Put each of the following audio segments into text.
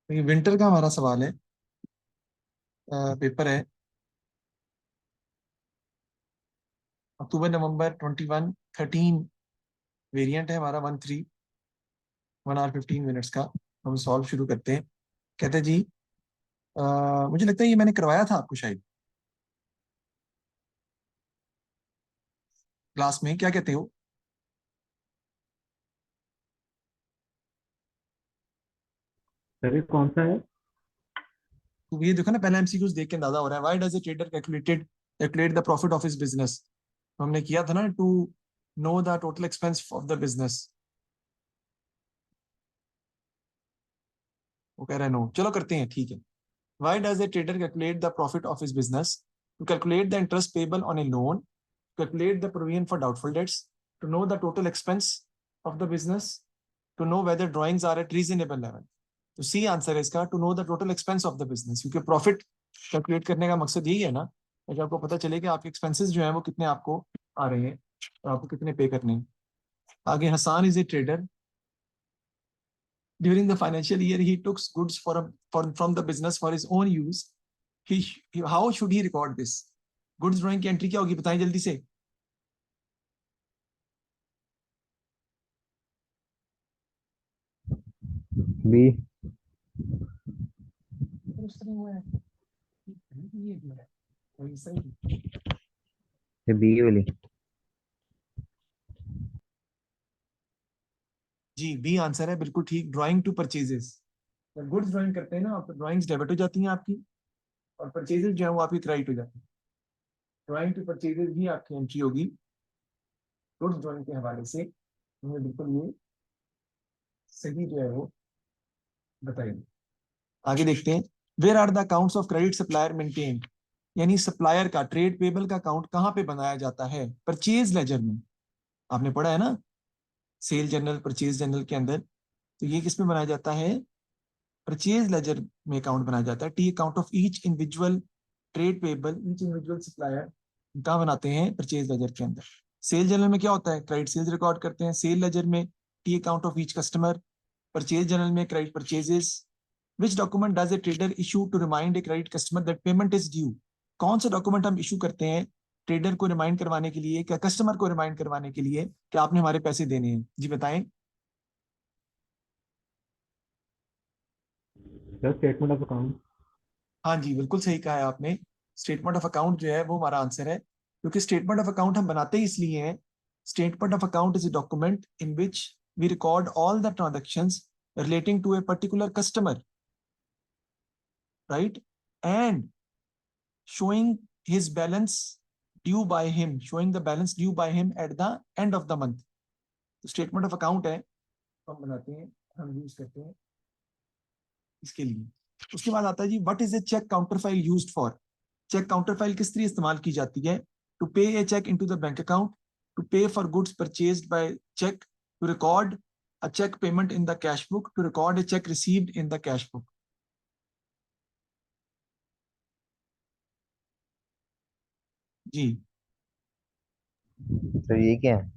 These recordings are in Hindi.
तो ये विंटर का हमारा सवाल है। पेपर है अक्टूबर नवंबर 21 13। वेरिएंट है हमारा 13, 1 hour 15 minutes का। हम सॉल्व शुरू करते हैं। कहते हैं जी, मुझे लगता है ये मैंने करवाया था आपको शायद क्लास में। क्या कहते हो? सर ये कौन सा है? तो ये देखो ना, पहला एमसीक्यूज देख के अंदाजा हो रहा है। Why does a trader calculate the profit of his business. तो हमने किया था ना, to know the total expense of the business. वो कह रहा है नो, चलो करते हैं, ठीक है। Why does a trader calculate the profit of his business? To calculate the interest payable on a loan, calculate the provision for doubtful debts, to know the total expense of the business, to know whether drawings are at reasonable level. तो सी आंसर है इसका, to know the total expense of the business. क्योंकि प्रॉफिट कैलकुलेट करने का मकसद यही है ना, ताकि आपको पता चले कि आपके एक्सपेंसेस जो है वो कितने आपको आ रहे हैं और आपको कितने पे करने हैं। आगे, Hasan is a trader. During the financial year, he took goods from the business for his own use. How should he record this? Goods drawing की एंट्री क्या होगी, बताएं जल्दी से। बी। ये बी वाली। जी, बी आंसर है, बिल्कुल ठीक। Drawing to purchases. जब गुड्स ड्राइंग करते हैं ना आप, तो ड्राइंग्स डेबिट हो जाती हैं आपकी, और परचेजेस जो है वो आपकी क्रेडिट हो जाती है। ड्राइंग टू परचेजेस भी आपकी एंट्री होगी गुड्स ड्राइंग के हवाले से। हमें बिल्कुल ये सही जो है वो बताइए। आगे देखते हैं। Where are the accounts of credit supplier maintained. यानी सप्लायर का ट्रेड पेबल का अकाउंट कहाँ पे बनाया जाता है? परचेज लेजर में। आपने पढ़ा है ना, सेल जर्नल परचेज जर्नल के अंदर। तो ये किस में बनाया जाता है? परचेज लेजर में अकाउंट बनाया जाता है। T account of each individual trade payable, each individual supplier कहाँ बनाते हैं? परचेज लेजर के अंदर। सेल जर्नल में क्या होता है? क्रेडिट सेल्स रिकॉर्ड करते हैं। सेल लेजर में T account of each customer. Purchase journal में credit purchases. Which document does a trader issue to remind a credit customer that payment is due. कौन सा डॉक्यूमेंट हम इशू करते हैं ट्रेडर को रिमाइंड करवाने के लिए, क्या कस्टमर को रिमाइंड करवाने के लिए कि आपने हमारे पैसे देने हैं? जी बताएं। Sir statement of account. हाँ जी, बिल्कुल सही कहा है आपने। स्टेटमेंट ऑफ अकाउंट जो है वो हमारा आंसर है, क्योंकि स्टेटमेंट ऑफ अकाउंट हम बनाते ही इसलिए हैं। Statement of account is a document in which we record all the transactions relating to a particular customer, right? And showing his balance due by him, showing the balance due by him at the end of the month. तो स्टेटमेंट ऑफ अकाउंट है, तो हम बनाते हैं, हम यूज करते हैं इसके लिए। उसके बाद आता है जी, what is a cheque counterfoil used for. Cheque counterfoil किस लिए इस्तेमाल की जाती है? To pay a cheque into the bank account, to pay for goods purchased by cheque, to record a check payment in the cash book, to record a check received in the cash book. जी, सर ये क्या है?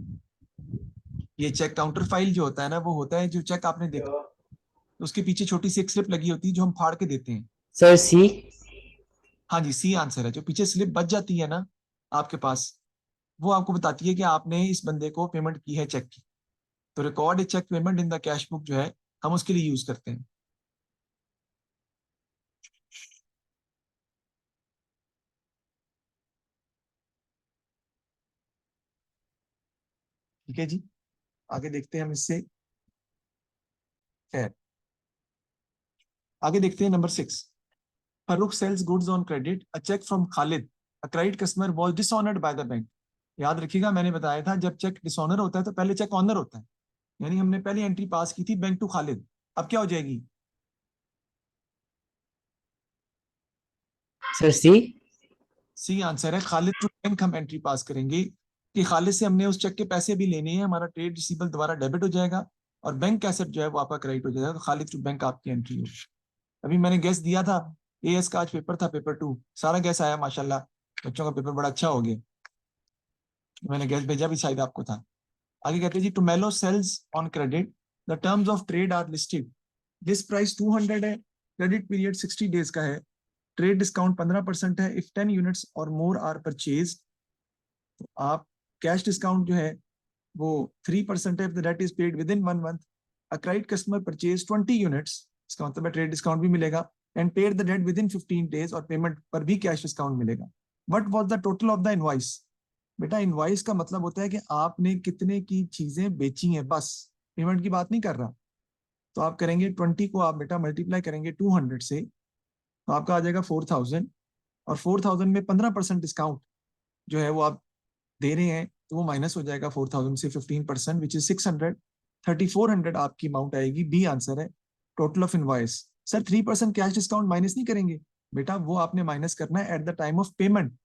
ये चेक काउंटर फाइल जो होता है ना, वो होता है जो चेक आपने देखा, तो उसके पीछे छोटी सी एक स्लिप लगी होती है जो हम फाड़ के देते हैं। सर सी। हाँ जी, सी आंसर है। जो पीछे स्लिप बच जाती है ना आपके पास, वो आपको बताती है कि आपने इस बंदे को पेमेंट की है चेक की। तो record a cheque payment in the cash book जो है, हम उसके लिए यूज करते हैं। ठीक है जी, आगे देखते हैं हम इससे। खैर, आगे देखते हैं number 6। Farooq sells goods on credit, a cheque from Khalid, a credit customer was dishonoured by the bank. याद रखिएगा, मैंने बताया था जब चेक डिसऑनर होता है तो पहले चेक ऑनर होता है। यानी हमने पहली एंट्री पास की थी बैंक टू खालिद। अब क्या हो जाएगी? सर सी। सी आंसर है, खालिद टू बैंक हम एंट्री पास करेंगे कि खालिद से हमने उस चेक के पैसे भी लेने हैं। हमारा ट्रेड रिसीबल दोबारा डेबिट हो जाएगा और बैंक एसेट जो है वो आपका क्रेडिट हो जाएगा। तो खालिद टू बैंक आपकी एंट्री होगी। अभी मैंने गैस दिया था, एएस का आज पेपर था, पेपर 2, सारा गैस आया माशाल्लाह। बच्चों का पेपर बड़ा अच्छा हो गया। मैंने गैस भेजा भी शायद आपको था। आगे कहते हैं जी, Tomelo sales on credit, the terms of trade are listed. List price 200 है, क्रेडिट पीरियड 60 डेज का है, ट्रेड डिस्काउंट 15% है इफ 10 यूनिट्स और मोर आर परचेज। तो आप कैश डिस्काउंट जो है वो 3% है if the debt is paid within 1 month. A credit customer purchase 20 units, इसका मतलब है ट्रेड डिस्काउंट भी मिलेगा, and paid the debt within 15 days, और पेमेंट पर भी कैश डिस्काउंट मिलेगा। What was the total of the invoice? बेटा इनवॉइस का मतलब होता है कि आपने कितने की चीजें बेची हैं, बस पेमेंट की बात नहीं कर रहा। तो आप करेंगे 20 को आप बेटा मल्टीप्लाई करेंगे 200 से, तो आपका आ जाएगा 4000, और 4000 में 15% डिस्काउंट जो है वो आप दे रहे हैं, तो वो माइनस हो जाएगा 4000 से 15%, विच इज 600। 3400 आपकी अमाउंट आएगी। बी आंसर है total of invoice. Sir 3% cash discount minus नहीं करेंगे? बेटा वो आपने माइनस करना है at the time of payment.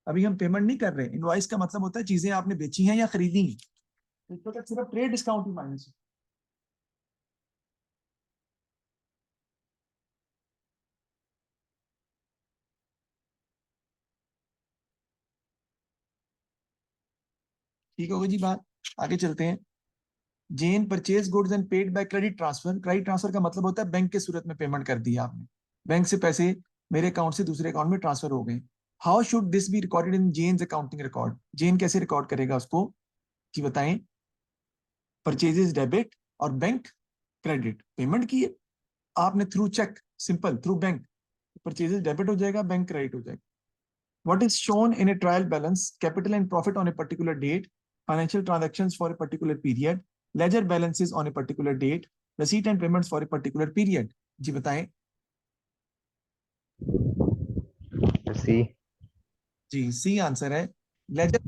अभी हम पेमेंट नहीं कर रहे। इनवॉइस का मतलब होता है चीजें आपने बेची हैं या खरीदी हैं, तो इसको तक सिर्फ ट्रेड डिस्काउंट ही माइनस है। ठीक होगी जी बात। आगे चलते हैं। Jen purchase goods and paid by credit transfer. Credit transfer का मतलब होता है बैंक के सूरत में पेमेंट कर दी आपने, बैंक से पैसे मेरे अकाउंट से दूसरे अकाउंट में ट्रांसफर हो गए। How should this be recorded in Jen's accounting record? Jen कैसे रिकॉर्ड करेगा उसको कि बताएं? परचेजेस डेबिट और बैंक क्रेडिट। पेमेंट की है आपने through cheque, simple through bank, purchases debit हो जाएगा, बैंक क्रेडिट हो जाएगा। What is shown in a trial balance? Capital and profit on a particular date, financial transactions for a particular period, ledger balances on a particular date, receipt and payments for a particular period. जी बताएं। सी। जी सी आंसर है। लेजर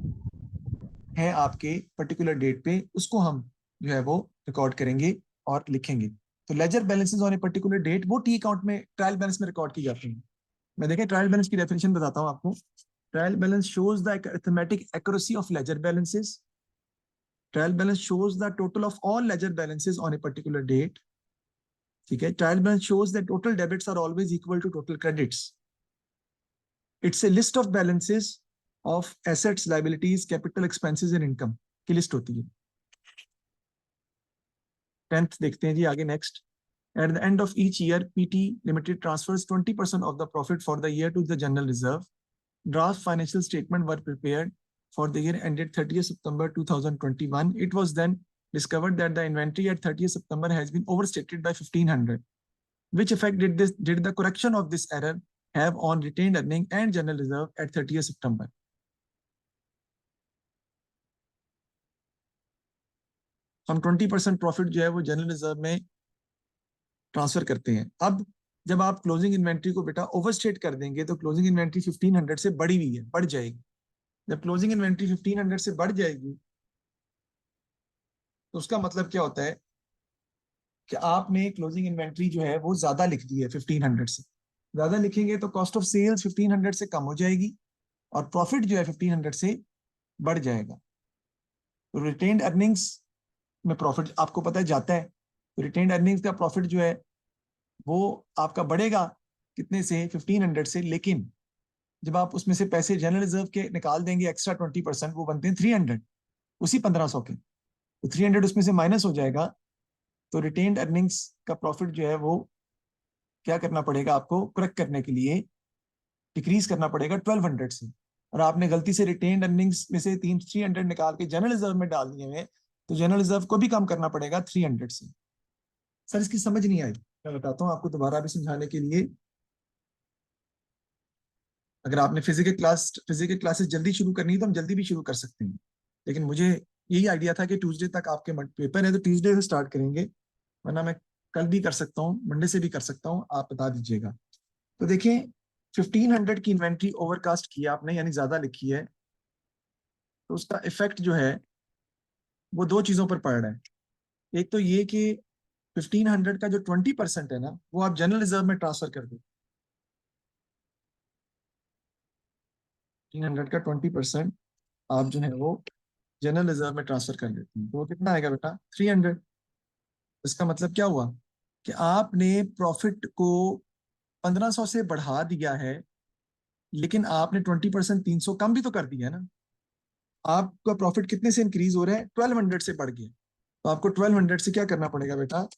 है आपके पर्टिकुलर डेट पे, उसको हम जो है वो रिकॉर्ड करेंगे और लिखेंगे। तो ledger balances on a particular date वो टी अकाउंट में, ट्रायल बैलेंस में रिकॉर्ड की जाती हैं। मैं देखें ट्रायल बैलेंस की डेफिनेशन बताता हूँ आपको। Trial balance shows the arithmetic accuracy of ledger balances. Trial balance shows the total of all ledger balances on a particular date. ठीक है। Trial balance shows that total debits are always equal to total credits. It's a list of balances of assets, liabilities, capital, expenses and income की लिस्ट होती है। 10th देखते हैं जी आगे next. At the end of each year, PT Limited transfers 20% of the profit for the year to the general reserve. Draft financial statement were prepared for the year ended 30th September 2021. It was then discovered that the inventory at 30th September has been overstated by 1500. Which effect did the correction of this error have on retained earning and general reserve at 30th September? हम 20% प्रॉफिट जो है वो जनरल रिजर्व में ट्रांसफर करते हैं। अब जब आप क्लोजिंग इन्वेंट्री को बेटा ओवरस्टेट कर देंगे तो क्लोजिंग इन्वेंट्री 1500 से बढ़ी हुई है, बढ़ जाएगी। जब क्लोजिंग इन्वेंट्री 1500 से बढ़ जाएगी तो उसका मतलब क्या होता है कि आपने क्लोजिंग इन्वेंट्री जो है वो ज्यादा लिख दी है। 1500 से ज्यादा लिखेंगे तो कॉस्ट ऑफ सेल्स 1500 से कम हो जाएगी और प्रॉफिट जो है 1500 से बढ़ जाएगा। तो रिटेन्ड अर्निंग्स में प्रॉफिट आपको पता है जाता है, तो रिटेन्ड अर्निंग्स का प्रॉफिट जो है वो आपका बढ़ेगा कितने से? 1500 से। लेकिन जब आप उसमें से पैसे जनरल रिजर्व के निकाल देंगे एक्स्ट्रा 20%, वो बनते हैं 300 उसी 1500 के, तो 300 उसमें से माइनस हो जाएगा। तो रिटेन्ड अर्निंग्स का प्रॉफिट जो है वो क्या करना पड़ेगा आपको करेक्ट करने के लिए? डिक्रीज करना पड़ेगा 1200 से। और आपने गलती से रिटेन्ड अर्निंग्स में से 300 निकाल के जनरल रिजर्व में डाल दिए हुए, तो जनरल रिजर्व को भी कम करना पड़ेगा 300 से। सर इसकी समझ नहीं आई, मैं बताता हूँ आपको दोबारा भी समझाने के लिए। अगर आपने फिजिकल क्लासेस जल्दी शुरू करनी है तो हम जल्दी भी शुरू कर सकते हैं, लेकिन मुझे यही आइडिया था कि ट्यूसडे तक आपके पेपर है तो ट्यूसडे से स्टार्ट करेंगे, वरना मैं कल भी कर सकता हूँ, मंडे से भी कर सकता हूँ, आप बता दीजिएगा। तो देखिए 1500 की इन्वेंट्री ओवरकास्ट की आपने, यानी ज्यादा लिखी है, तो उसका इफेक्ट जो है वो दो चीजों पर पड़ रहा है। एक तो ये कि 1500 का जो 20% है ना वो आप जनरल रिजर्व में ट्रांसफर कर दो। 1500 का 20% आप जो है वो जनरल रिजर्व में ट्रांसफर कर देते हैं, तो वो कितना आएगा बेटा? 300। इसका मतलब क्या हुआ कि आपने प्रॉफिट को 1500 से बढ़ा दिया है, लेकिन आपने 20% 300 कम भी तो कर दिया है ना। आपका प्रॉफिट कितने से इंक्रीज हो रहा है? 1200 से बढ़ गया। तो आपको 1200 से क्या करना पड़ेगा बेटा?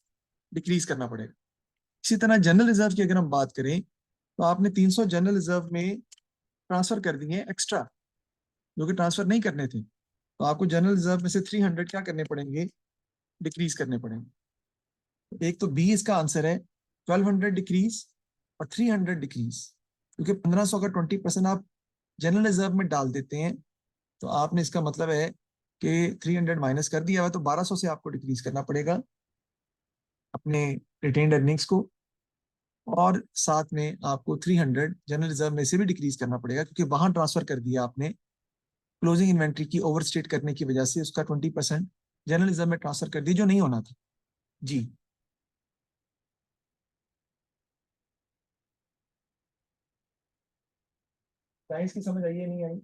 डिक्रीज करना पड़ेगा। इसी तरह जनरल रिजर्व की अगर हम बात करें तो आपने 300 जनरल रिजर्व में ट्रांसफर कर दिए एक्स्ट्रा, जो कि ट्रांसफर नहीं करने थे, तो आपको जनरल रिजर्व में से 300 क्या करने पड़ेंगे, डिक्रीज करने पड़ेंगे। एक तो बी इसका आंसर है, 1200 डिक्रीज और 300 डिक्रीज, क्योंकि 1500 का 20% आप जनरल रिजर्व में डाल देते हैं, तो आपने इसका मतलब है कि 300 माइनस कर दिया हुआ, तो 1200 से आपको डिक्रीज करना पड़ेगा अपने रिटेन्ड अर्निंग्स को, और साथ में आपको 300 जनरल रिजर्व में से भी डिक्रीज करना पड़ेगा, क्योंकि वहां ट्रांसफर कर दिया आपने क्लोजिंग इन्वेंट्री की ओवरस्टेट करने की वजह से, उसका 20% जनरल रिजर्व में ट्रांसफर कर दिया जो नहीं होना था। जी, साइंस की समझ आई है नहीं आई?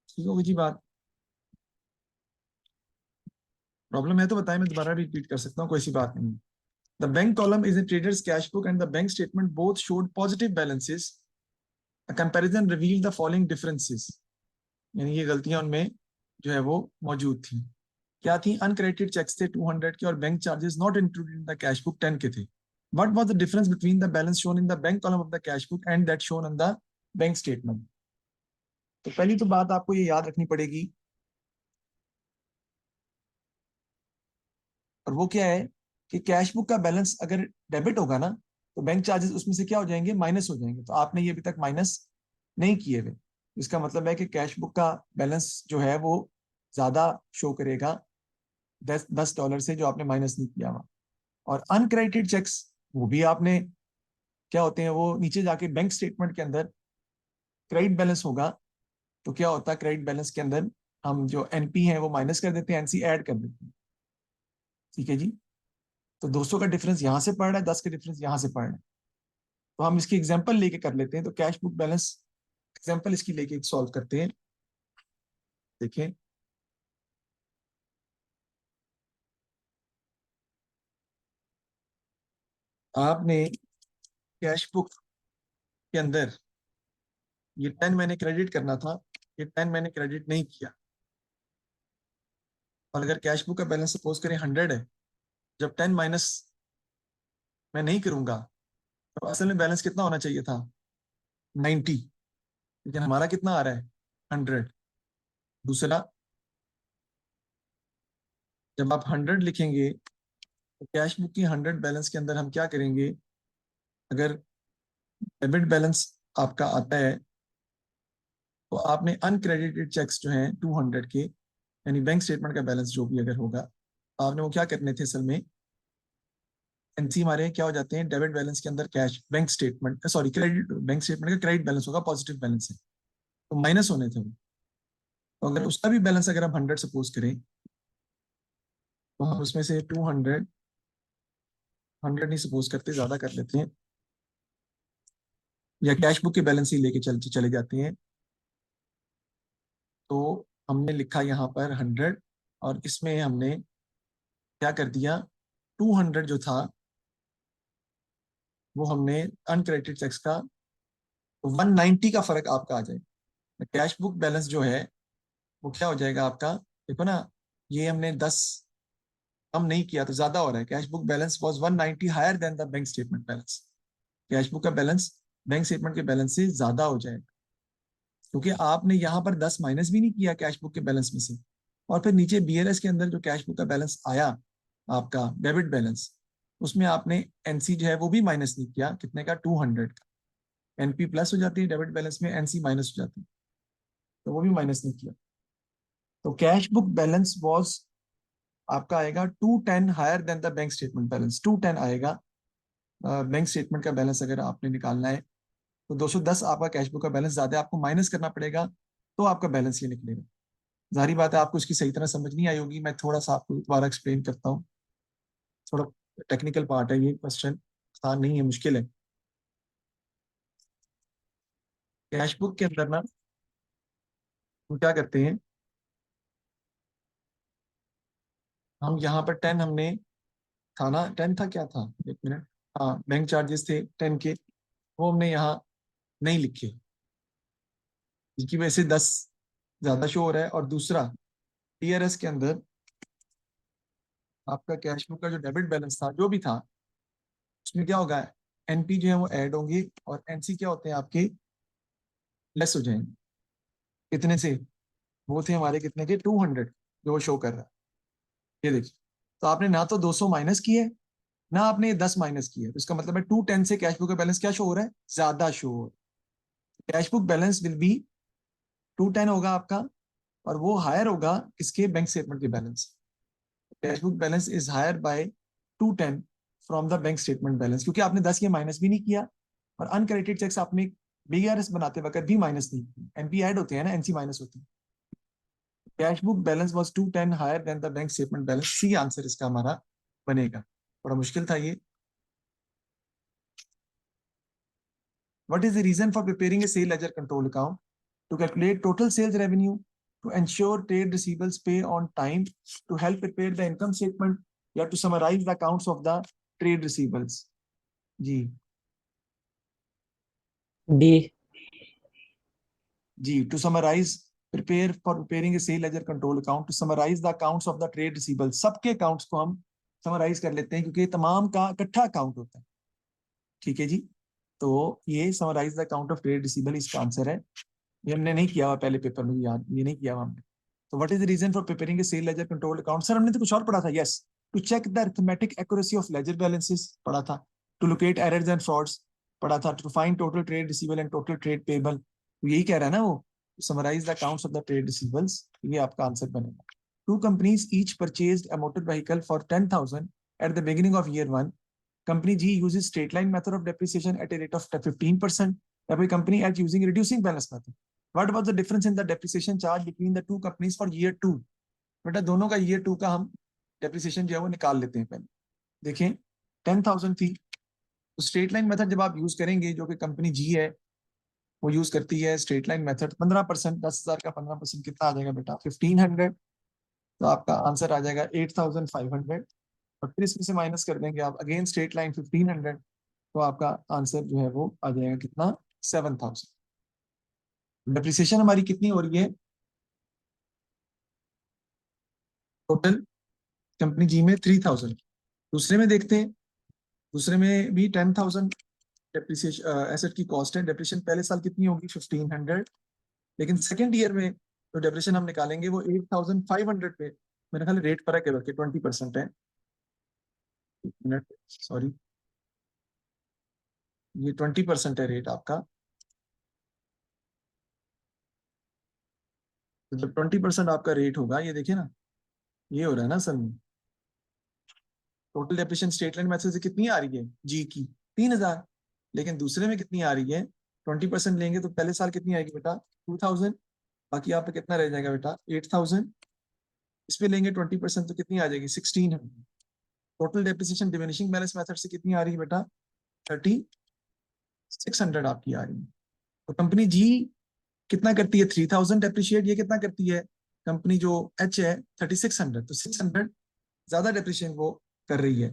ठीक होगी जी बात। प्रॉब्लम है तो बताएं, मैं दोबारा भी रिपीट कर सकता हूँ, कोई सी बात नहीं। The bank column is a traders cash book and the bank statement both showed positive balances, a comparison reveal the following differences. यानी ये गलतियां उनमें जो है वो मौजूद थी। क्या थी? अनक्रेडिटेड चेक्स थे 200 के, और bank charges not included in the cash book 10 के थे। What was the difference between the balance shown in the bank column of the cash book and that shown on the bank statement? तो पहली तो बात आपको ये याद रखनी पड़ेगी, और वो क्या है कि कैश बुक का बैलेंस अगर डेबिट होगा ना, तो बैंक चार्जेस उसमें से क्या हो जाएंगे, माइनस हो जाएंगे। तो आपने ये अभी तक माइनस नहीं किए हुए, इसका मतलब है कि कैश बुक का बैलेंस जो है वो ज्यादा शो करेगा 10 $10 से, जो आपने माइनस नहीं किया हुआ। और अनक्रेडिटेड चेक्स वो भी आपने, क्या होते हैं वो, नीचे जाके बैंक स्टेटमेंट के अंदर क्रेडिट बैलेंस होगा, तो क्या होता है क्रेडिट बैलेंस के अंदर हम जो एनपी है वो माइनस कर देते हैं, एनसी ऐड कर देते हैं। ठीक है जी। तो 200 का डिफरेंस यहाँ से पड़ रहा है, 10 का डिफरेंस यहाँ से पड़ रहा है। तो हम इसकी एग्जांपल लेके कर लेते हैं, तो कैश बुक बैलेंस एग्जांपल इसकी लेके सॉल्व करते हैं। देखें, आपने कैश बुक के अंदर ये 10 मैंने क्रेडिट करना था, ये 10 मैंने क्रेडिट नहीं किया। और अगर कैश बुक का बैलेंस सपोज करें 100 है, जब 10 माइनस मैं नहीं करूंगा, तो असल में बैलेंस कितना होना चाहिए था, 90, लेकिन हमारा कितना आ रहा है, 100। दूसरा, जब आप 100 लिखेंगे, तो कैश बुक की 100 बैलेंस के अंदर हम क्या करेंगे, अगर डेबिट बैलेंस आपका आता है, तो आपने अनक्रेडिटेड चेक्स जो हैं 200 के, यानी बैंक स्टेटमेंट का बैलेंस जो भी अगर होगा, आपने वो क्या करने थे असल में, एनसी हमारे क्या हो जाते हैं डेबिट बैलेंस के अंदर, cash bank statement, sorry credit, bank statement का क्रेडिट बैलेंस होगा, पॉजिटिव बैलेंस है, तो माइनस होने थे वो। तो अगर उसका भी बैलेंस अगर हम 100 सपोज करें, तो हम उसमें से 200, 100 नहीं सपोज करते, ज्यादा कर लेते हैं, या कैश बुक के बैलेंस ही लेके चले जाते हैं। तो हमने लिखा यहाँ पर 100, और इसमें हमने क्या कर दिया, 200 जो था वो हमने अनक्रेडिटेड टैक्स का, तो 190 का फर्क आपका आ जाएगा। कैश बुक बैलेंस जो है वो क्या हो जाएगा आपका, देखो ना, ये हमने 10 कम नहीं किया तो ज्यादा हो रहा है। Cash book balance was 190 higher than the bank statement balance. Cash book का बैलेंस बैंक स्टेटमेंट के बैलेंस से ज्यादा हो जाएगा, क्योंकि आपने यहाँ पर 10 माइनस भी नहीं किया कैश बुक के बैलेंस में से। और फिर नीचे बीएलएस के अंदर जो कैश बुक का बैलेंस आया आपका डेबिट बैलेंस, उसमें आपने एनसी जो है वो भी माइनस नहीं किया, कितने का, 200 का। एनपी प्लस हो जाती है डेबिट बैलेंस में, एनसी माइनस हो जाती है, तो वो भी माइनस नहीं किया। तो कैश बुक बैलेंस वॉज आपका आएगा 210 higher than the bank statement balance, 210 आएगा। बैंक स्टेटमेंट का बैलेंस अगर आपने निकालना है, तो 210 आपका कैश बुक का बैलेंस ज्यादा है, आपको माइनस करना पड़ेगा, तो आपका बैलेंस ये निकलेगा। जाहिर बात है आपको इसकी सही तरह समझ नहीं आई होगी, मैं थोड़ा सा आपको दोबारा एक्सप्लेन करता हूँ। थोड़ा टेक्निकल पार्ट है ये क्वेश्चन, आसान नहीं है, मुश्किल है। कैश बुक के अंदर ना हम क्या करते हैं, हम यहाँ पर 10 हमने था ना, 10 था, क्या था, एक मिनट, हाँ बैंक चार्जेस थे 10 के, वो हमने यहाँ नहीं लिखे, जिसकी वजह से 10 ज्यादा शो हो रहा है। और दूसरा, टीआरएस के अंदर आपका कैश बुक का जो डेबिट बैलेंस था जो भी था उसमें क्या होगा, एनपी जो है वो ऐड होंगे और एनसी क्या होते हैं आपके लेस हो जाएंगे। कितने से, वो थे हमारे कितने के 200 जो वो शो कर रहा है। ये देखिए, तो आपने ना तो 200 माइनस किया है ना आपने 10 माइनस किया है, तो इसका मतलब है 210 से कैश बुक का बैलेंस क्या शो हो रहा है, ज्यादा शो हो रहा है। Cash book balance will be 210 होगा आपका, और वो हायर होगा किसके, बैंक स्टेटमेंट के balance. Cash book balance is higher by 210 from the bank statement balance, क्योंकि आपने 10 के माइनस भी नहीं किया और अनक्रेडिटेड चेक्स आपने बीआरएस बनाते वक्त भी माइनस नहीं किया। एनपी ऐड होते हैं ना, एनसी माइनस होती है। Cash book balance was 210 higher than the bank statement balance. C answer इसका हमारा बनेगा। थोड़ा मुश्किल था ये। What is the reason for preparing a sale ledger control account? To calculate total sales revenue, to ensure trade receivables pay on time, to help prepare the income statement, या to summarize the accounts of the trade receivables. जी डी। जी, to summarize, prepare for preparing a sale ledger control account, to summarize the accounts of the trade receivables. सबके accounts को हम summarize कर लेते हैं क्योंकि तमाम का इकट्ठा account होता है। ठीक है जी, तो ये summarize the account of trade receivable इसका आंसर है। ये हमने नहीं किया हुआ पहले पेपर में, याद ये नहीं किया हुआ हमने। तो what is the reason for preparing a sale ledger control account? Sir हमने तो कुछ और पढ़ा था। Yes, to check the arithmetic accuracy of ledger balances पढ़ा था, to locate errors and frauds पढ़ा था, to find total trade receivable and total trade payable. तो यही कह रहा है ना वो, summarise the accounts of the trade receivables. ये आपका आंसर बनेगा। Two companies each purchased a motor vehicle for 10,000 at the beginning of year 1। Company G uses straight line method of depreciation at a rate of 15%, या फिर company H using reducing balance method. What was the difference in the depreciation charge between the two companies for year 2? बेटा दोनों का year 2 का हम depreciation जो है वो निकाल लेते हैं पहले। देखें 10,000 थी, तो स्ट्रेट लाइन मेथड जब आप यूज करेंगे, जो कि कंपनी जी है वो यूज करती है स्ट्रेट लाइन मेथड, 15%, 10,000 का 15% कितना आ जाएगा बेटा, 1500। तो आपका आंसर आ जाएगा 8,500। और फिर इसमें से माइनस कर देंगे आप अगेन स्ट्रेट लाइन 1500, तो आपका आंसर जो है वो आ जाएगा कितना, 7,000। डेप्रिसिएशन हमारी कितनी हो रही है टोटल कंपनी जी में, 3,000। दूसरे में देखते हैं, दूसरे में भी 10,000 डेप्रिसिएशन एसेट की कॉस्ट है। डेप्रिसिएशन पहले साल कितनी होगी, 1,500। लेकिन सेकेंड ईयर में जो डेप्रिसिएशन हम निकालेंगे वो 8,500 पे। मेरे ख्याल रेट फर्क है बल्कि 20% है। मिनट, सॉरी, ये 20% है रेट आपका। तो जब 20% आपका रेट होगा, ये देखिए ना, ये हो रहा है ना असल में। Total depreciation state line method से कितनी आ रही है जी की, 3,000। लेकिन दूसरे में कितनी आ रही है, 20% लेंगे तो पहले साल कितनी आएगी बेटा, 2,000। बाकी यहाँ पे कितना रह जाएगा बेटा, 8,000। इस पे लेंगे 20% तो कितनी आ जाएगी, 1,600। Total depreciation diminishing balance method से कितनी आ रही है बेटा, 3,600 आपकी आ रही है। तो कंपनी जी कितना करती है, 3,000 डेप्रिशिएट। ये कितना करती है कंपनी जो एच है, 3,600। तो 600 ज्यादा डेप्रिशिएशन वो कर रही है।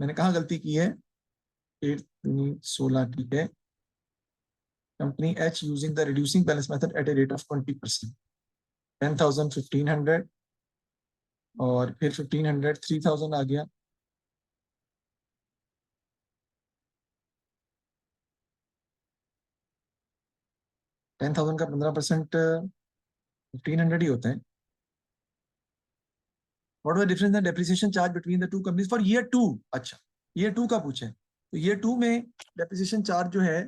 मैंने कहा गलती की है, 8 16 ठीक है। Company H using the reducing balance method at a rate of 20%। 10,000 1,500, और फिर 1,500 3,000 आ गया। टेन थाउजेंड का 15% 1,500 ही होता है। What was the difference in depreciation charge between the two companies for year 2? अच्छा, ईयर 2 का पूछा है। तो ईयर 2 में डेप्रिसिएशन चार्ज जो है,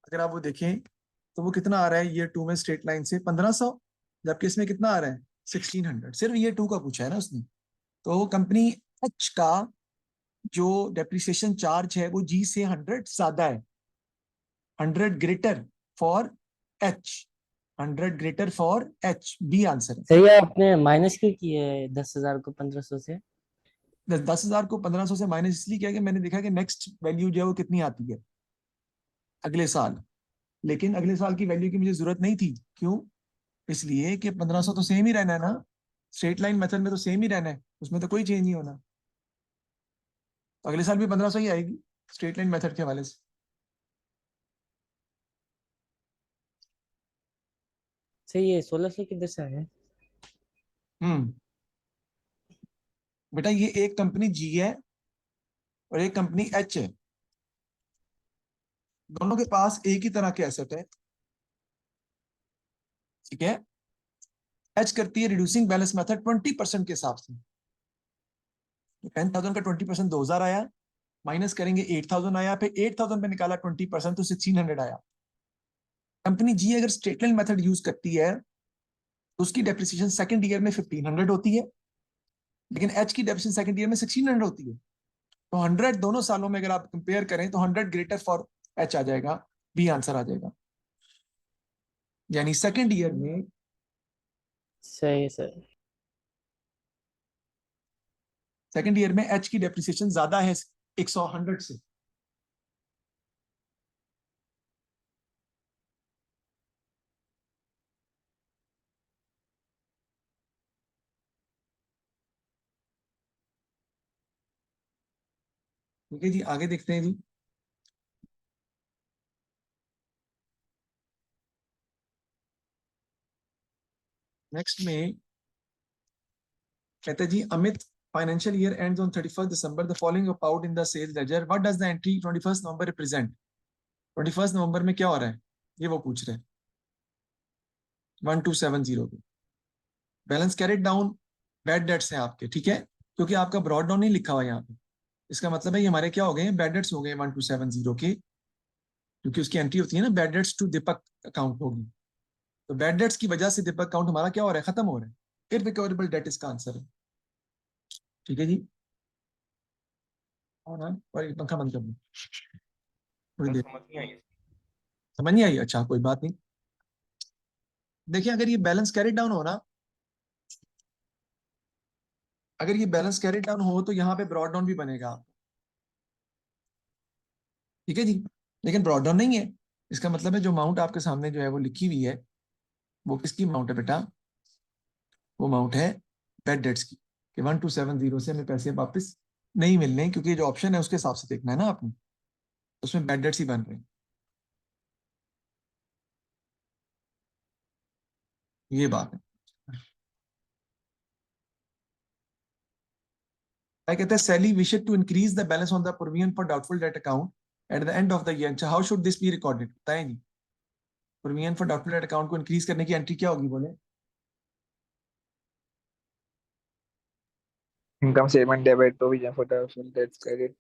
अगर आप वो देखें तो वो कितना आ रहा है ईयर 2 में स्ट्रेट लाइन से, 1,500। जबकि इसमें कितना आ रहा है, 1,600। सिर्फ ईयर 2 का पूछा है ना उसने। तो कंपनी एच का जो डेप्रिसिएशन चार्ज है वो जी से 100 ज्यादा है। 100 greater for H, 100 greater for H, B answer है। सही है, आपने माइनस क्यों किया है 10,000 को 1,500 से? 10,000 को 1,500 से माइनस इसलिए किया कि मैंने देखा कि नेक्स्ट वैल्यू जो है वो कितनी आती है अगले साल। लेकिन अगले साल की वैल्यू की मुझे जरूरत नहीं थी। क्यों? इसलिए कि 1,500 तो सेम ही रहना है ना, स्ट्रेट लाइन मेथड में तो सेम ही रहना है, उसमें तो कोई चेंज नहीं होना। तो अगले साल भी 1,500 ही आएगी स्ट्रेट लाइन मेथड के हवाले से। सही है, 1,600 किधर से आया है? हम्म बेटा ये एक कंपनी जी है और एक कंपनी एच है, दोनों के पास एक ही तरह के एसेट है, ठीक है। एच करती है रिड्यूसिंग बैलेंस मेथड 20% के हिसाब से। 10,000 का 20% 2,000 आया, माइनस करेंगे 8,000 आया, फिर 8,000 पे निकाला 20% तो 1,600 आया। कंपनी जी अगर स्ट्रेट लाइन मेथड यूज करती है तो उसकी डेप्रिसिएशन सेकंड ईयर में 1,500 होती है, लेकिन एच की डेप्रिसिएशन सेकंड ईयर में 1,600 होती है। तो 100 दोनों सालों में अगर आप कंपेयर करें तो 100 ग्रेटर फॉर एच आ जाएगा, बी आंसर आ जाएगा। यानी सेकंड ईयर में सही है सर। एच की डेप्रिसिएशन ज्यादा है 100 से। ठीक है जी, आगे देखते हैं जी। नेक्स्ट में कहते हैं जी, Amit financial year ends on 31 December, the following अपाउट in the sales ledger, what does the entry 21 November represent. 21 नवंबर में क्या हो रहा है, ये वो पूछ रहे हैं। 1270 पे balance carried down, bad debts हैं आपके, ठीक है, क्योंकि आपका ब्रॉड डाउन नहीं लिखा हुआ यहाँ पे। इसका मतलब है ये हमारे क्या हो गए, बैड डेट्स हो गए 1270 के, क्योंकि उसकी एंट्री होती है ना bad debts to Deepak account होगी। तो बैड डेट्स की वजह से दीपक अकाउंट हमारा क्या हो रहा है, खत्म हो रहा है। इररिकवरेबल डेट इसका आंसर है, ठीक है जी। और एक पंखा बंद कर दो थोड़ी देर। समझ नहीं आई, अच्छा कोई बात नहीं। देखिए अगर ये बैलेंस कैरिड डाउन हो ना, अगर ये बैलेंस कैरिड डाउन हो तो यहाँ पे ब्रॉड डाउन भी बनेगा, ठीक है जी। लेकिन ब्रॉड डाउन नहीं है, इसका मतलब है जो अमाउंट आपके सामने जो है वो लिखी हुई है, वो किसकी अमाउंट है बेटा, वो अमाउंट है बैड डेट्स की, कि 1270 से हमें पैसे वापस नहीं मिलने, क्योंकि जो ऑप्शन है उसके हिसाब से देखना है ना आपने, उसमें बैड डेट्स ही बन रहे हैं, ये बात है। क्या कहते हैं, Sally wished to increase the balance on the provision for doubtful debt account at the end of the year, how should this be recorded, बताएं जी। Provision for doubtful debt account को इंक्रीज करने की एंट्री क्या होगी, बोले। Income statement debit provision for doubtful debts credit.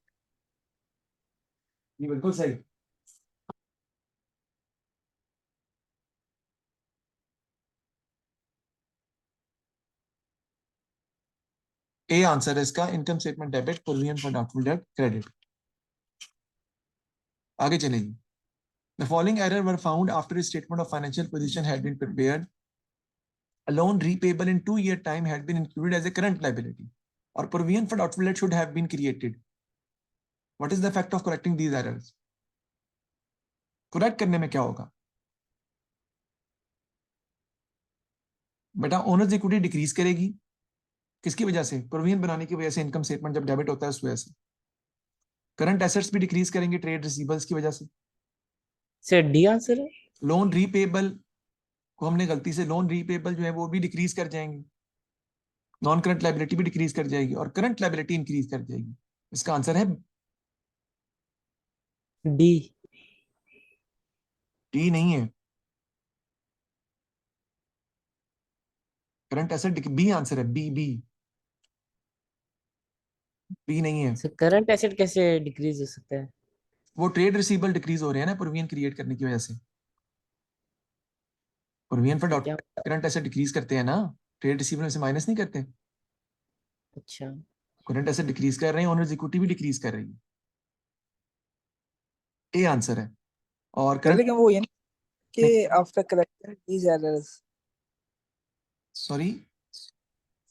ये बिल्कुल सही। ए आंसर है इसका, income statement debit, provision for doubtful date credit. आगे चलेंगे। The following error were found after a statement of financial position had been prepared. A loan repayable in 2 year time had been included as a current liability, or provision for doubtful debt should have been created. What is the effect of correcting these errors? Correct करने में क्या होगा बेटा, ओनर्स इक्विटी डिक्रीज करेगी, किसकी वजह से, प्रोविजन बनाने की वजह से, इनकम स्टेटमेंट जब डेबिट होता है उस वजह से। करंट एसेट्स भी डिक्रीज करेंगे ट्रेड रिसीवेबल्स की वजह से। सर डी आंसर है। लोन रीपेबल को हमने गलती से, लोन रीपेबल जो है वो भी डिक्रीज कर जाएंगे, नॉन करंट लाइबिलिटी भी डिक्रीज कर जाएगी, और करंट लाइबिलिटी इंक्रीज कर जाएगी। इसका आंसर है डी। डी नहीं है, करंट एसेट बी आंसर है, बी बी, बी नहीं है। सर करंट एसेट कैसे डिक्रीज हो सकता है। वो ट्रेड रिसीवेबल डिक्रीज हो रहे हैं ना प्रोविजन क्रिएट करने की वजह से। प्रोविजन फॉर तो क्या। करंट एसेट डिक्रीज करते हैं ना, ट्रेड रिसीवेबल से माइनस नहीं करते। अच्छा। करंट एसेट डिक्रीज कर रहे हैं, ओनर्स इक्विटी भी डिक्रीज कर रही है, ए आंसर है। और सर करंट, लेकिन वो ये नहीं कि after correcting these errors, sorry,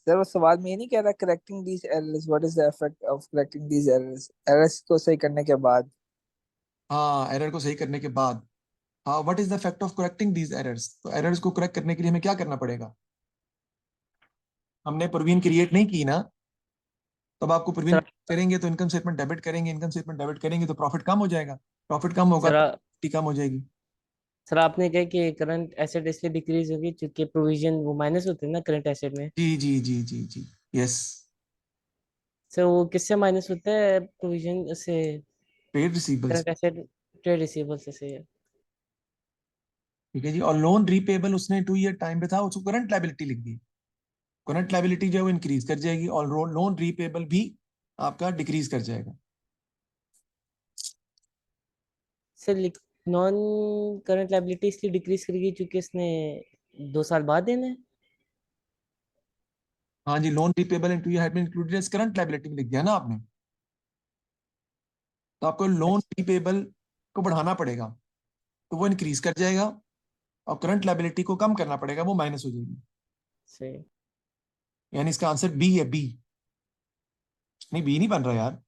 sir वो सवाल में ये नहीं कह रहा correcting these errors, what is the effect of correcting these errors, errors को सही करने के बाद। हाँ एरर को सही करने के बाद, हाँ what is the effect of correcting these errors, तो एरर्स को करेक्ट करने के लिए हमें क्या करना पड़ेगा, हमने प्रोविजन क्रिएट नहीं की ना, तब आपको प्रोविजन सर करेंगे तो इनकम स्टेटमेंट डेबिट करेंगे, इनकम स्टेटमेंट डेबिट करेंगे तो प्रॉफिट कम हो जाएगा, प्रॉफिट कम होगा सर तो कम हो जाएगी। सर आपने कहा कि करंट एसेट इसलिए डिक्रीज होगी क्योंकि प्रोविजन वो माइनस होते हैं ना करंट एसेट में। जी जी जी जी जी, यस। सर वो किससे माइनस होता है प्रोविजन से? Paid receivables. Current asset, trade receivables से। ठीक है जी। और लोन रीपेबल उसने 2 ईयर टाइम पे था, उसको करंट लायबिलिटी लिख दी। करंट लायबिलिटी जो है वो इंक्रीज कर जाएगी और लोन रीपेबल भी आपका डिक्रीज कर जाएगा। सर नॉन करंट लायबिलिटी इसलिए डिक्रीज करेगी क्योंकि इसने 2 साल बाद देना है। हाँ जी, loan repayable in 2 year had been included as current liability में लिख दिया ना आपने, तो आपको लोन अच्छा, रीपेबल को बढ़ाना पड़ेगा, तो वो इंक्रीज कर जाएगा, और करंट लायबिलिटी को कम करना पड़ेगा, वो माइनस हो जाएगी। सही। यानी इसका आंसर बी है, बी। नहीं, बी नहीं बन रहा यार,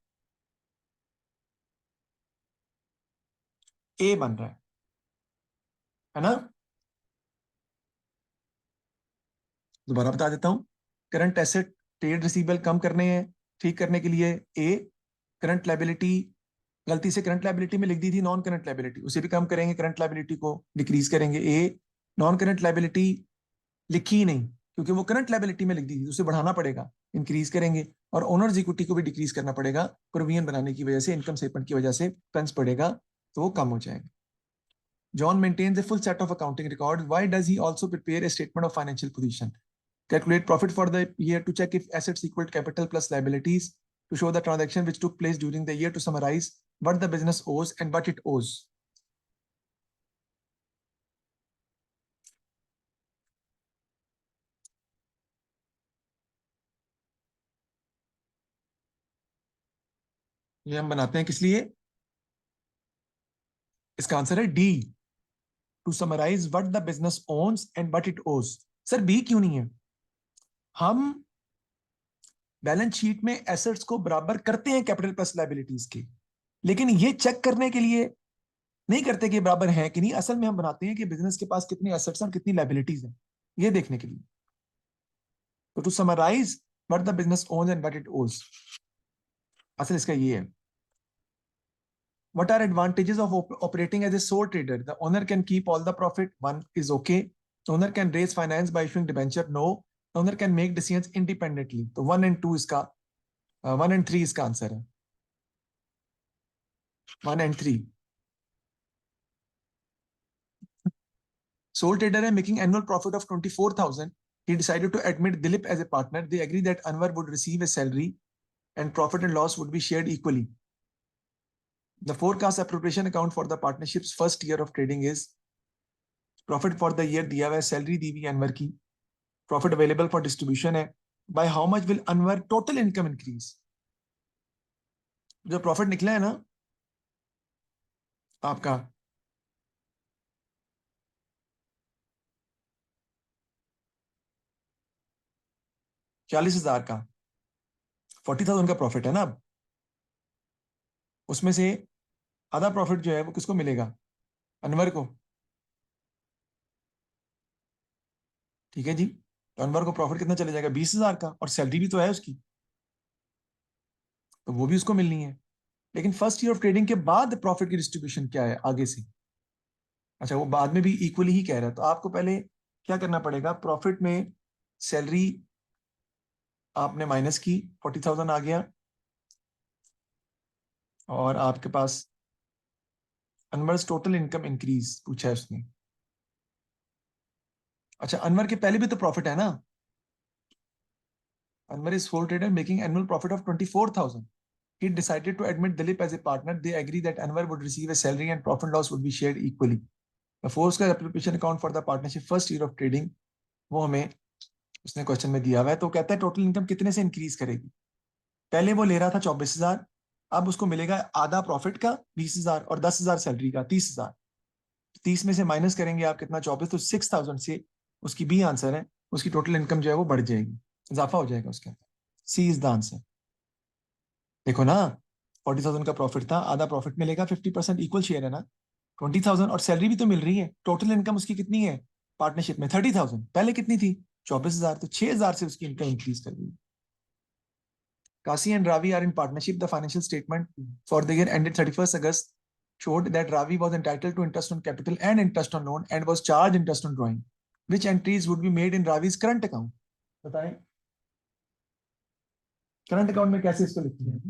ए बन रहा है ना। दोबारा बता देता हूं, करंट एसेट ट्रेड रिसीवेबल कम करने हैं, ठीक करने के लिए ए। करंट लायबिलिटी, गलती से करंट लायबिलिटी में लिख दी थी नॉन करंट लायबिलिटी, उसे भी कम करेंगे, करंट लायबिलिटी को डिक्रीज करेंगे ए। नॉन करंट लायबिलिटी लिखी ही नहीं क्योंकि वो करंट लायबिलिटी में लिख दी थी, उसे बढ़ाना पड़ेगा, इंक्रीज करेंगे। और ओनर्स इक्विटी को भी डिक्रीज करना पड़ेगा, प्रोविजन बनाने की वजह से, इनकम स्टेटमेंट की वजह से फंड्स पड़ेगा, तो वो कम हो जाएगा। John maintains a full set of accounting records. Why does he also prepare a statement of financial position? Calculate profit for the year to check if assets equal capital plus liabilities, to show the transaction which took place during the year, to summarize what the business owes and what it owes. ये हम बनाते हैं किस लिए? इसका आंसर है D, to summarise what the business owns and what it owes. Sir B क्यों नहीं है? हम बैलेंस शीट में एसेट्स को बराबर करते हैं कैपिटल प्लस लायबिलिटीज के, लेकिन ये चेक करने के लिए नहीं करते कि बराबर है कि नहीं। असल में हम बनाते हैं कि बिजनेस के पास कितनी एसेट्स और कितनी लायबिलिटीज हैं, ये देखने के लिए। तो to summarise what the business owns and what it owes, असल इसका ये है। What are advantages of operating as a sole trader? The owner can keep all the profit. One is okay. The owner can raise finance by issuing debenture. No. The owner can make decisions independently. तो 1 and 2 इसका 1 and 3 इसका आंसर है, 1 and 3। Sole trader है, making annual profit of 24,000. He decided to admit Dilip as a partner. They agreed that Anwar would receive a salary and profit and loss would be shared equally. The forecast appropriation account for the partnership's first year of trading is profit for the year दिया हुआ है, सैलरी दी हुई है अनवर की, प्रॉफिट अवेलेबल फॉर डिस्ट्रीब्यूशन है। By how much will Anwar total income increase? जो प्रॉफिट निकला है ना आपका, $40,000 का, 40,000 का प्रॉफिट है ना, अब उसमें से आधा प्रॉफिट जो है वो किसको मिलेगा? अनवर को। ठीक है जी, तो अनवर को प्रॉफिट कितना चले जाएगा? 20,000 का, और सैलरी भी तो है उसकी, तो वो भी उसको मिलनी है। लेकिन फर्स्ट ईयर ऑफ ट्रेडिंग के बाद प्रॉफिट की डिस्ट्रीब्यूशन क्या है आगे से? अच्छा, वो बाद में भी इक्वली ही कह रहा है, तो आपको पहले क्या करना पड़ेगा? प्रॉफिट में सैलरी आपने माइनस की, 40,000 आ गया, और आपके पास अनवर्स टोटल इनकम इंक्रीज पूछा है उसने। अच्छा, अनवर के पहले भी तो प्रॉफिट है ना, Anwar is soul trader making annual profit of 24,000. He decided to admit Dilip as a partner. They agree that Anwar would receive a salary and profit loss would be shared equally. The force का application account for the partnership first year of trading, वो हमें उसने क्वेश्चन में दिया हुआ है। तो कहता है टोटल इनकम कितने से इंक्रीज करेगी? पहले वो ले रहा था 24,000, अब उसको मिलेगा आधा प्रॉफिट का 20,000 और 10,000 सैलरी का 30,000। 30 में से माइनस करेंगे आप कितना? 24, तो 6,000 से उसकी बी आंसर है, उसकी टोटल इनकम जो है वो बढ़ जाएगी, इजाफा हो जाएगा उसके अंदर। सी इज द आंसर। देखो ना, 40,000 का प्रॉफिट था, आधा प्रॉफिट मिलेगा, 50% इक्वल शेयर है ना, 20,000, और सैलरी भी तो मिल रही है। टोटल इनकम उसकी कितनी है पार्टनरशिप में? 30,000। पहले कितनी थी? 24,000। तो 6,000 से उसकी इनकम इंक्रीज कर दी। Kasi and Ravi are in partnership. The financial statement for the year ended 31st August showed that Ravi was entitled to interest on capital and interest on loan and was charged interest on drawing. Which entries would be made in Ravi's current account? बताएं। करंट अकाउंट में कैसे इसको लिखते हैं?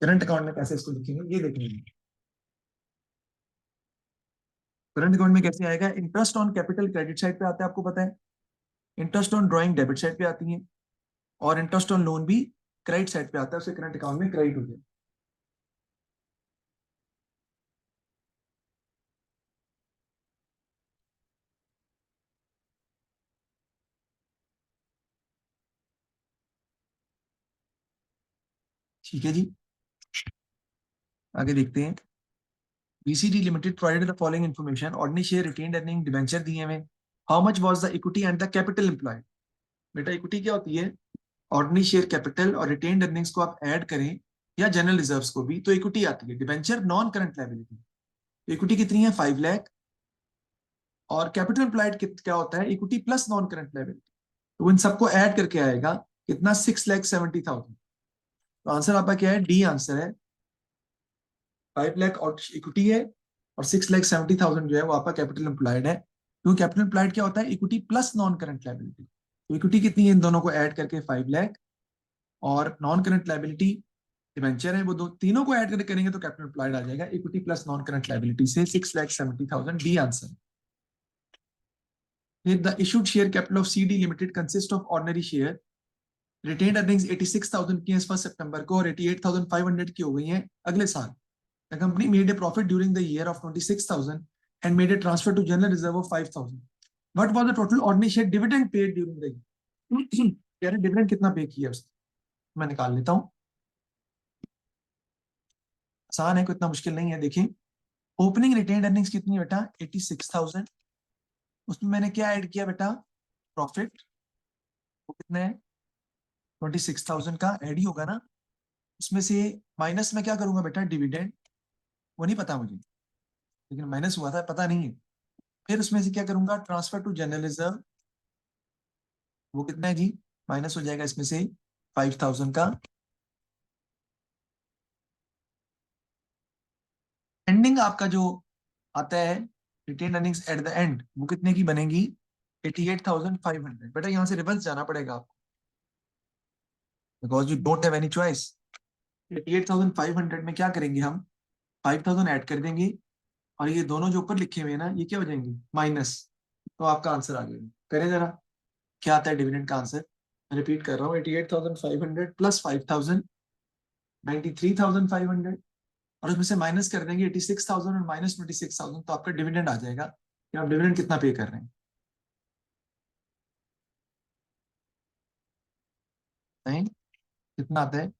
करंट अकाउंट में कैसे इसको लिखेंगे ये देखेंगे। करंट अकाउंट में कैसे आएगा? Interest on capital credit side पे आता है, आपको पता है। Interest on drawing debit side पे आती है, और इंटरेस्ट ऑन लोन भी क्रेडिट साइड पे आता है, उसे करंट अकाउंट में क्रेडिट हो जाए। ठीक है जी, आगे देखते हैं। BCD limited provided the following information, ordinary share, retained earning, debenture दिए हुए। How much was the equity and the capital employed? बेटा इक्विटी क्या होती है? ऑर्डिनरी शेयर कैपिटल और रिटेन्ड अर्निंग्स को आप ऐड करें, या जनरल रिजर्व्स को भी, तो इक्विटी आती है। Debenture non current liability. Equity कितनी है? 5 लाख। और कैपिटल एम्प्लॉयड क्या होता है? Equity plus non current liability. तो इन सबको ऐड करके आएगा कितना? 6,70,000। तो आंसर आपका क्या है? डी आंसर है। 5 लाख और इक्विटी है, और 6,70,000 जो है वो आपका कैपिटल एम्प्लॉयड है। क्योंकि कैपिटल एम्प्लॉयड क्या होता है? Equity plus non current liability. तो इक्विटी कितनी है इन दोनों को ऐड करके? 5 लाख। और नॉन करंट लायबिलिटी डिबेंचर है, वो दो तीनों को ऐड करके करेंगे तो कैपिटल एम्प्लॉयड आ जाएगा। Equity plus non current liability से 6,70,000, डी आंसर। फिर the issued share capital of CD limited consist of ordinary share. Retained earnings 86,000 की है 1 सितंबर को, और 88,500 की हो गई हैं अगले साल। The company made a profit during the year of 26,000 and made a transfer to general reserve of 5,000. What was the total ordinary share dividend paid during the year? यार डिविडेंड कितना पे किया उसने? मैं निकाल लेता हूँ, आसान है, कोई इतना मुश्किल नहीं है। देखिए, ओपनिंग रिटेन्ड अर्निंग्स कितनी है बेटा? 86,000। उसमें मैंने क्या ऐड किया बेटा? प्रॉफिट। वो कितना है? 26,000 का ऐड ही होगा ना। उसमें से माइनस में क्या करूंगा बेटा? डिविडेंड। वो नहीं पता मुझे, लेकिन माइनस हुआ था, पता नहीं है। फिर उसमें से क्या करूंगा? Transfer to general reserve. वो कितना है जी? माइनस हो जाएगा इसमें से 5,000 का। एंडिंग आपका जो आता है retained earnings at the end, वो कितने की बनेगी? 88,500। बेटा यहाँ से रिवर्स जाना पड़ेगा आपको, because you don't have any choice. 88,500 में क्या करेंगे हम? 5,000 ऐड कर देंगे, और ये दोनों जो ऊपर लिखे हुए हैं ना, ये क्या हो जाएंगे? माइनस। तो आपका आंसर आ जाएगा। करें जरा, क्या आता है डिविडेंड का आंसर? रिपीट कर रहा हूँ, 88,500 प्लस 5,000, 93,500, और उसमें से माइनस कर देंगे 86,000 और माइनस 26,000, तो आपका डिविडेंड आ जाएगा कि आप डिविडेंड कितना पे कर रहे हैं। नहीं, कितना आता है?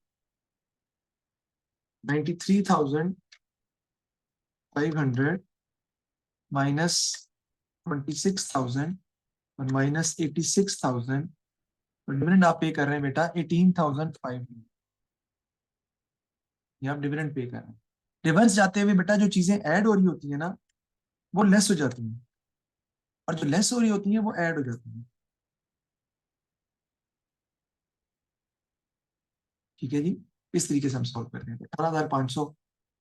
93,500 माइनस 26,000 और माइनस 86,000, और डिविडेंड आप पे कर रहे हैं बेटा 18,500। ये आप डिविडेंड पे कर रहे हैं। रिवर्स जाते हुए बेटा जो चीजें ऐड हो रही होती है ना, वो लेस हो जाती हैं, और जो लेस हो रही होती है वो ऐड हो जाती है। ठीक है जी, इस तरीके से हम सॉल्व करते हैं। 18,500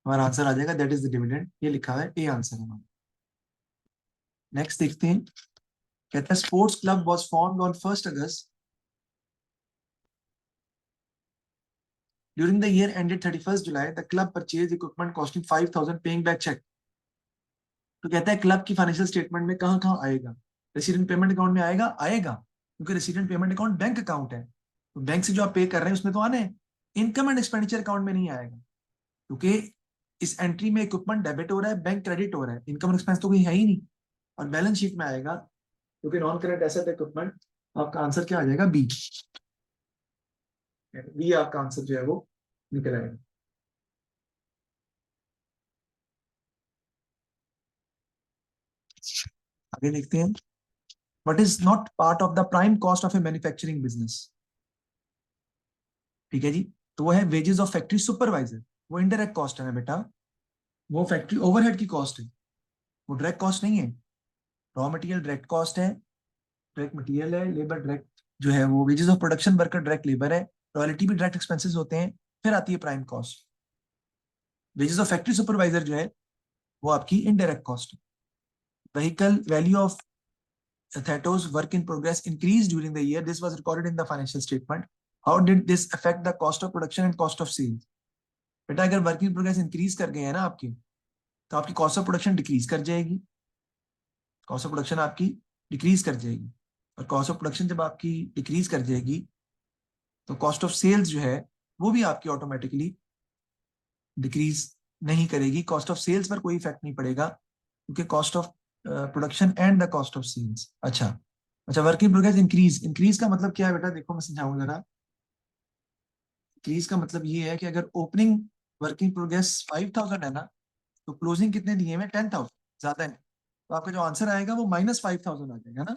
हमारा आंसर आ जाएगा, दैट इज द डिविडेंड। ये लिखा है, ए आंसर है हमारा। नेक्स्ट देखते हैं, कहता है sports club was formed on 1 August during the year ended 31 July. The club purchase equipment costing 5,000 paying back cheque. तो कहता है क्लब की फाइनेंशियल स्टेटमेंट में कहाँ कहाँ आएगा? रेसिडेंट पेमेंट अकाउंट में आएगा? आएगा, क्योंकि resident payment account bank account है, तो बैंक से जो आप पे कर रहे हैं उसमें तो आने। इनकम एंड एक्सपेंडिचर अकाउंट में नहीं आएगा, क्योंकि इस एंट्री में इक्विपमेंट डेबिट हो रहा है, बैंक क्रेडिट हो रहा है, इनकम एक्सपेंस तो कोई है ही नहीं। और बैलेंस शीट में आएगा, क्योंकि नॉन करेंट एसेट इक्विपमेंट। आपका आंसर क्या आ जाएगा? बी। बी आपका आंसर जो है वो निकल आएगा। आगे देखते हैं, what is not part of the prime cost of A manufacturing business? ठीक है जी, तो वो है वेजेस ऑफ फैक्ट्री सुपरवाइजर। वो इनडायरेक्ट कॉस्ट है ना बेटा, वो फैक्ट्री ओवरहेड की कॉस्ट है, वो डायरेक्ट कॉस्ट नहीं है। रॉ मटेरियल डायरेक्ट कॉस्ट है, डायरेक्ट मटेरियल है। लेबर डायरेक्ट जो है वो wages of production worker direct labour है। रॉयल्टी भी डायरेक्ट एक्सपेंसेस होते हैं। फिर आती है prime cost. Wages of factory supervisor जो है वो आपकी इनडायरेक्ट कॉस्ट है। Vehicle value of Theto's work in progress increased during the year. This was recorded in the financial statement. How did this affect the cost of production and cost of sales? बेटा अगर वर्क इन प्रोग्रेस इंक्रीज कर गए हैं ना आपकी, तो आपकी कॉस्ट ऑफ प्रोडक्शन डिक्रीज कर जाएगी, कॉस्ट ऑफ प्रोडक्शन आपकी डिक्रीज कर जाएगी, और कॉस्ट ऑफ प्रोडक्शन जब आपकी डिक्रीज कर जाएगी तो कॉस्ट ऑफ सेल्स जो है वो भी आपकी ऑटोमेटिकली डिक्रीज नहीं करेगी। कॉस्ट ऑफ सेल्स पर कोई इफेक्ट नहीं पड़ेगा, क्योंकि cost of production and the cost of sales. अच्छा अच्छा, work in progress increase, increase का मतलब क्या है बेटा, देखो मैं समझाऊं जरा। इंक्रीज का मतलब ये है कि अगर ओपनिंग वर्क इन प्रोग्रेस 5000 है ना, तो क्लोजिंग कितने दिए हुए 10,000, ज्यादा है, तो आपका जो आंसर आएगा वो -5000 आ जाएगा ना।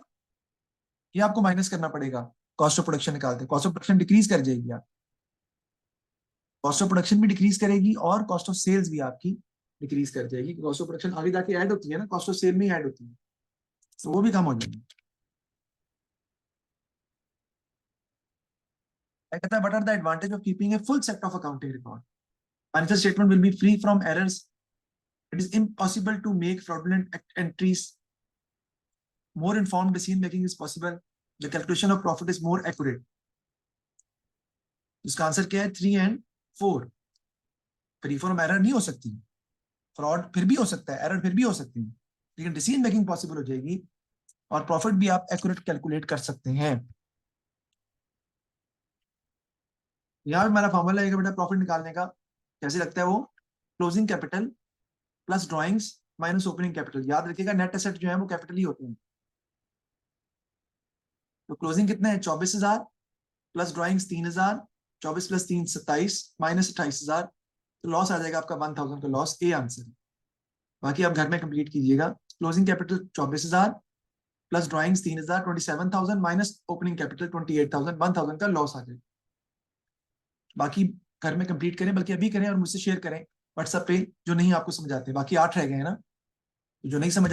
ये आपको माइनस करना पड़ेगा कॉस्ट ऑफ प्रोडक्शन निकालते। कॉस्ट ऑफ प्रोडक्शन डिक्रीज कर जाएगी, आप कॉस्ट ऑफ प्रोडक्शन भी डिक्रीज करेगी और कॉस्ट ऑफ सेल्स भी आपकी डिक्रीज कर जाएगी। कॉस्ट ऑफ प्रोडक्शन आगे जाके ऐड होती है ना, कॉस्ट ऑफ सेल में ऐड होती है, तो वो भी कम हो जाएगी। कहता है what are the advantage of keeping a full set of accounting record? Financial statement will be free from errors, it is impossible to make fraudulent entries, more informed decision making is possible, the calculation of profit is more accurate। इसका आंसर क्या है? 3 and 4। फ्री फ्रॉम एरर नहीं हो सकती, फ्रॉड फिर भी हो सकता है, एरर फिर भी हो सकती है, लेकिन डिसीजन मेकिंग पॉसिबल हो जाएगी और प्रॉफिट भी आप एक्यूरेट कैलकुलेट कर सकते हैं। यहां भी हमारा फॉर्मूला है बेटा प्रॉफिट निकालने का, कैसे लगता है वो? Closing capital plus drawings minus opening capital. याद रखिएगा नेट एसेट जो है वो कैपिटल ही होते हैं। तो क्लोजिंग कितना है? 24,000 प्लस ड्रॉइंग्स 3,000, 24 प्लस 3 27 माइनस 28,000, तो लॉस आ जाएगा आपका 1000 का लॉस। A answer. बाकी आप घर में कंप्लीट कीजिएगा। Closing capital 24,000 plus drawings 3,000 27,000 minus opening capital 28,000, 1000 का लॉस आ जाएगा। बाकी घर में कंप्लीट करें, बल्कि अभी करें और मुझसे शेयर करें व्हाट्सएप पे जो नहीं आपको समझ आते। बाकी 8 रह गए हैं ना, जो नहीं समझ